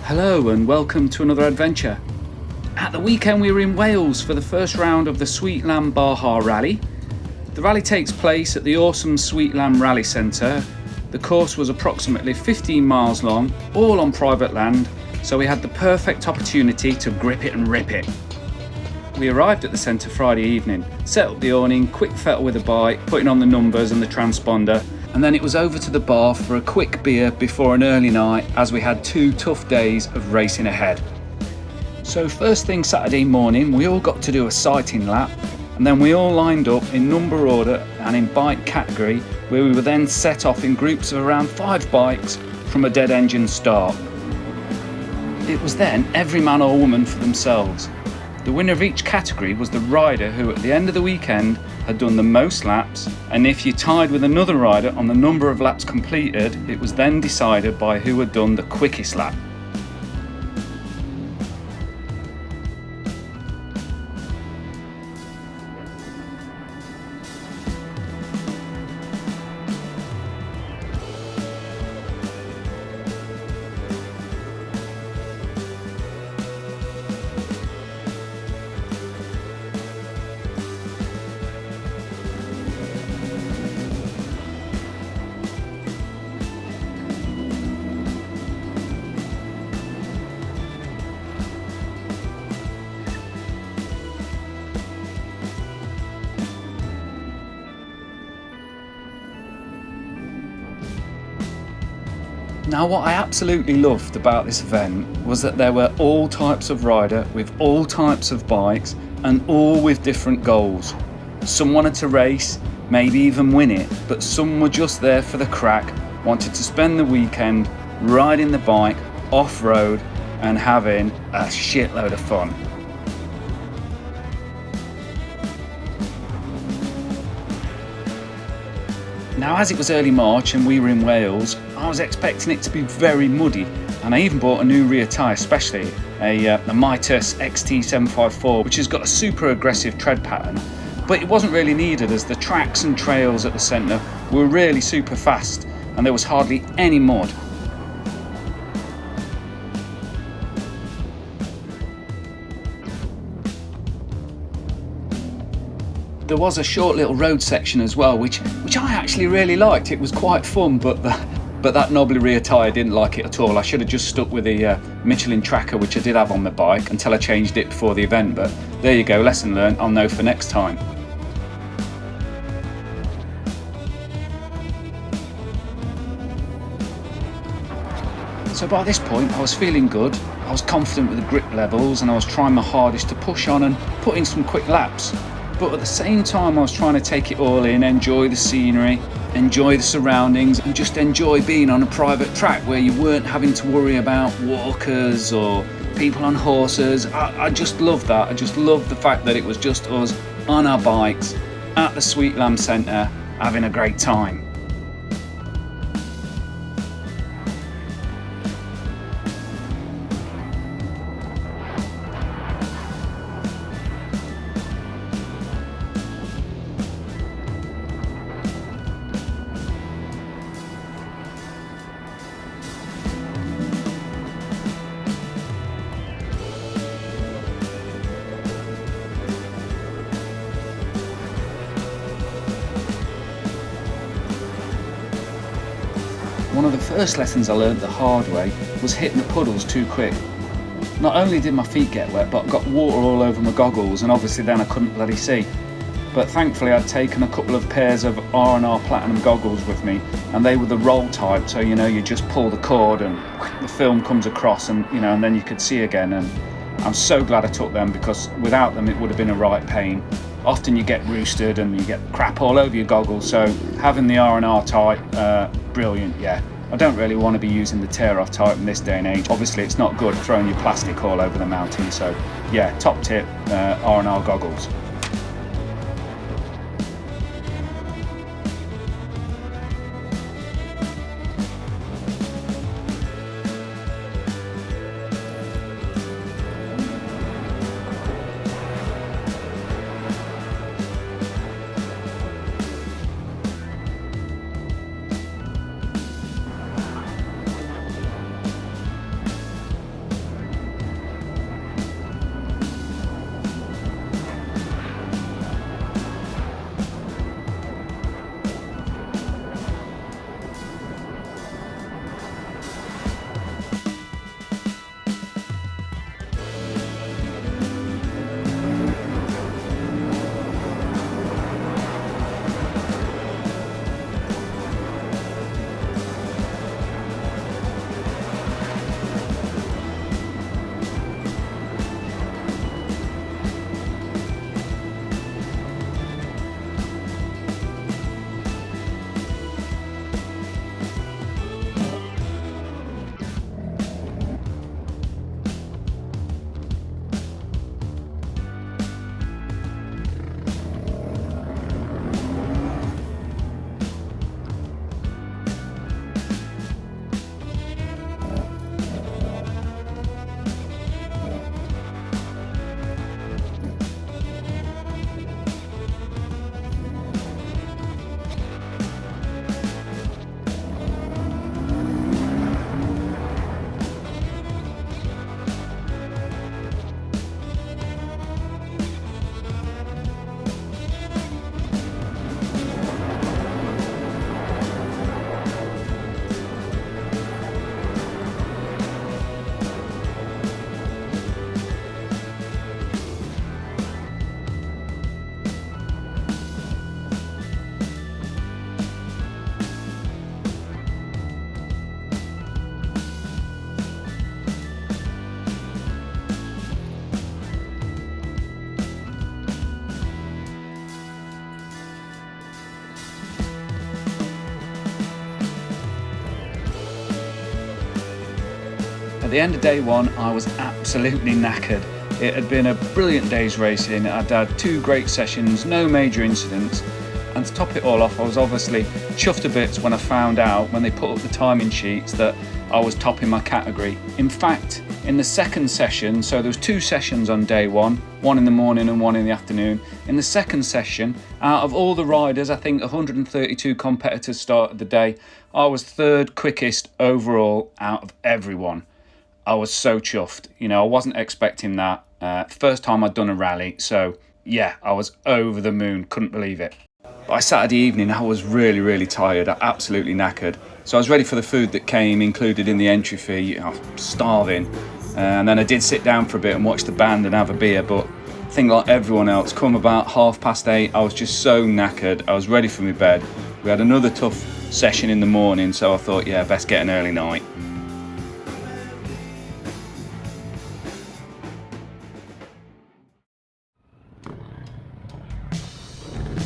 Hello and welcome to another adventure. At the weekend we were in Wales for the first round of the Sweetlamb Baja Rally. The rally takes place at the awesome Sweetlamb Rally Centre. The course was approximately 15 miles long, all on private land, so we had the perfect opportunity to grip it and rip it. We arrived at the centre Friday evening, set up the awning, quick fettle with a bike, putting on the numbers and the transponder, and then it was over to the bar for a quick beer before an early night as we had 2 tough days of racing ahead. So first thing Saturday morning we all got to do a sighting lap, and then we all lined up in number order and in bike category, where we were then set off in groups of around 5 bikes from a dead engine start. It was then every man or woman for themselves. The winner of each category was the rider who at the end of the weekend had done the most laps, and if you tied with another rider on the number of laps completed, it was then decided by who had done the quickest lap. Now what I absolutely loved about this event was that there were all types of rider with all types of bikes and all with different goals. Some wanted to race, maybe even win it, but some were just there for the crack, wanted to spend the weekend riding the bike off-road and having a shitload of fun. Now as it was early March and we were in Wales, I was expecting it to be very muddy, and I even bought a new rear tyre, especially a Mitas XT754, which has got a super aggressive tread pattern, but it wasn't really needed as the tracks and trails at the centre were really super fast and there was hardly any mud. There was a short little road section as well, which I actually really liked. It was quite fun, but that knobbly rear tyre didn't like it at all. I should have just stuck with the Michelin tracker, which I did have on my bike, until I changed it before the event. But there you go, lesson learned. I'll know for next time. So by this point I was feeling good, I was confident with the grip levels, and I was trying my hardest to push on and put in some quick laps. But at the same time I was trying to take it all in, enjoy the scenery, enjoy the surroundings, and just enjoy being on a private track where you weren't having to worry about walkers or people on horses. I just loved that. I just loved the fact that it was just us on our bikes at the Sweetlamb Centre having a great time. One of the first lessons I learned the hard way was hitting the puddles too quick. Not only did my feet get wet, but I got water all over my goggles, and obviously then I couldn't bloody see. But thankfully I'd taken a couple of pairs of R&R Platinum goggles with me, and they were the roll type, so you just pull the cord and the film comes across, and and then you could see again. And I'm so glad I took them, because without them it would have been a right pain. Often you get roosted and you get crap all over your goggles, so having the R&R type, brilliant. Yeah, I don't really want to be using the tear-off type in this day and age. Obviously it's not good throwing your plastic all over the mountain, so yeah, top tip, R&R goggles. the end of day one, I was absolutely knackered. It had been a brilliant day's racing. I'd had 2 great sessions, no major incidents, and to top it all off, I was obviously chuffed to bits when I found out, when they put up the timing sheets, that I was topping my category. In fact, in the second session, so there was 2 sessions on day one in the morning and one in the afternoon. In the second session, out of all the riders, I think 132 competitors started the day, I was 3rd quickest overall out of everyone. I was so chuffed. You know, I wasn't expecting that. First time I'd done a rally, so yeah, I was over the moon, couldn't believe it. By Saturday evening, I was really tired, absolutely knackered. So I was ready for the food that came included in the entry fee. I was starving. And then I did sit down for a bit and watch the band and have a beer, but I think like everyone else, come about 8:30, I was just so knackered. I was ready for my bed. We had another tough session in the morning, so I thought, yeah, best get an early night.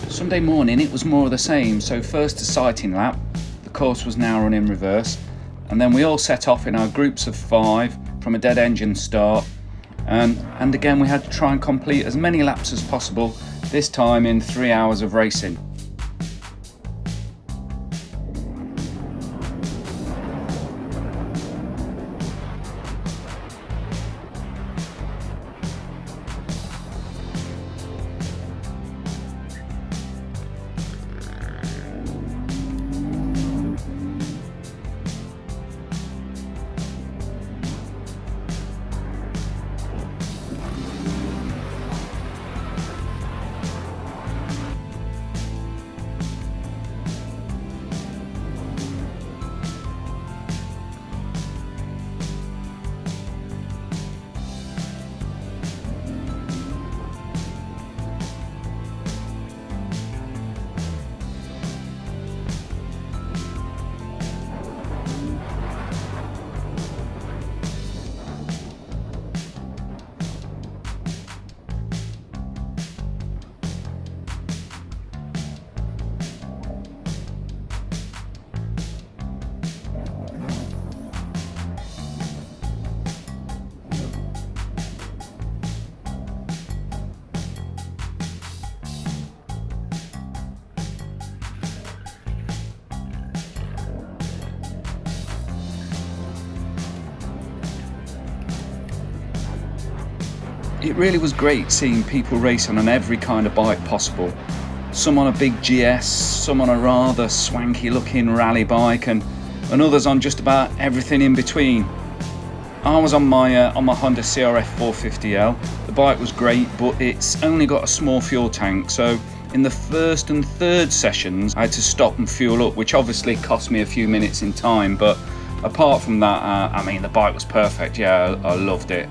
Sunday morning, it was more of the same. So first a sighting lap, the course was now run in reverse, and then we all set off in our groups of 5 from a dead engine start, and again we had to try and complete as many laps as possible, this time in 3 hours of racing. It really was great seeing people racing on every kind of bike possible. Some on a big GS, some on a rather swanky looking rally bike, and others on just about everything in between. I was on my Honda CRF450L. The bike was great, but it's only got a small fuel tank, so in the first and third sessions I had to stop and fuel up, which obviously cost me a few minutes in time, but apart from that, I mean, the bike was perfect. Yeah, I loved it.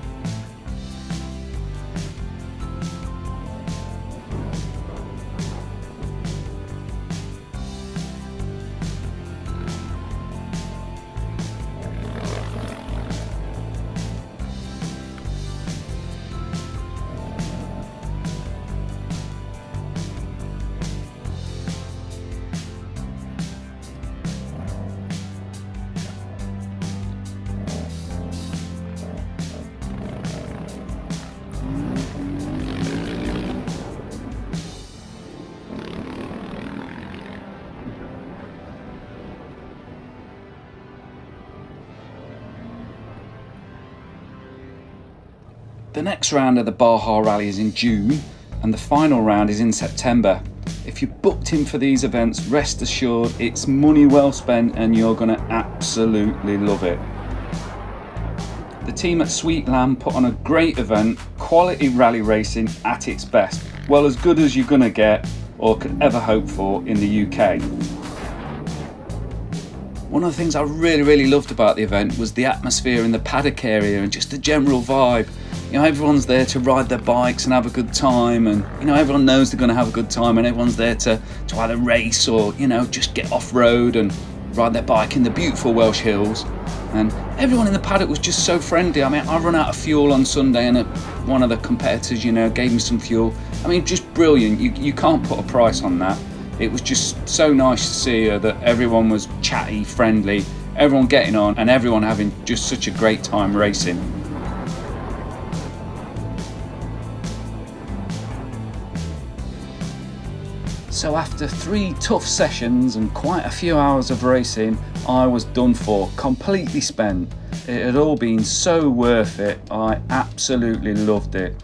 The next round of the Baja Rally is in June, and the final round is in September. If you booked in for these events, rest assured it's money well spent and you're going to absolutely love it. The team at Sweetlamb put on a great event, quality rally racing at its best. Well, as good as you're going to get or could ever hope for in the UK. One of the things I really loved about the event was the atmosphere in the paddock area and just the general vibe. You know, everyone's there to ride their bikes and have a good time, and you know, everyone knows they're going to have a good time, and everyone's there to either race or, you know, just get off road and ride their bike in the beautiful Welsh hills. And everyone in the paddock was just so friendly. I mean, I run out of fuel on Sunday, and one of the competitors, you know, gave me some fuel. I mean, just brilliant. You can't put a price on that. It was just so nice to see that everyone was chatty, friendly. everyone getting on and everyone having just such a great time racing. So after 3 tough sessions and quite a few hours of racing, I was done for, completely spent. It had all been so worth it. I absolutely loved it.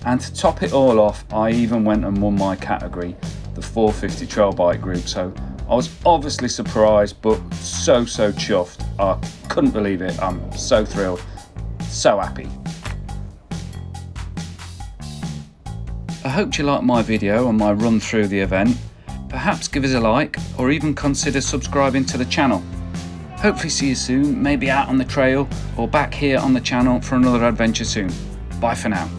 And to top it all off, I even went and won my category, the 450 trail bike group. So I was obviously surprised, but so chuffed. I couldn't believe it. I'm so thrilled, so happy. I hope you liked my video and my run through the event. Perhaps give us a like or even consider subscribing to the channel. Hopefully see you soon, maybe out on the trail or back here on the channel for another adventure soon. Bye for now.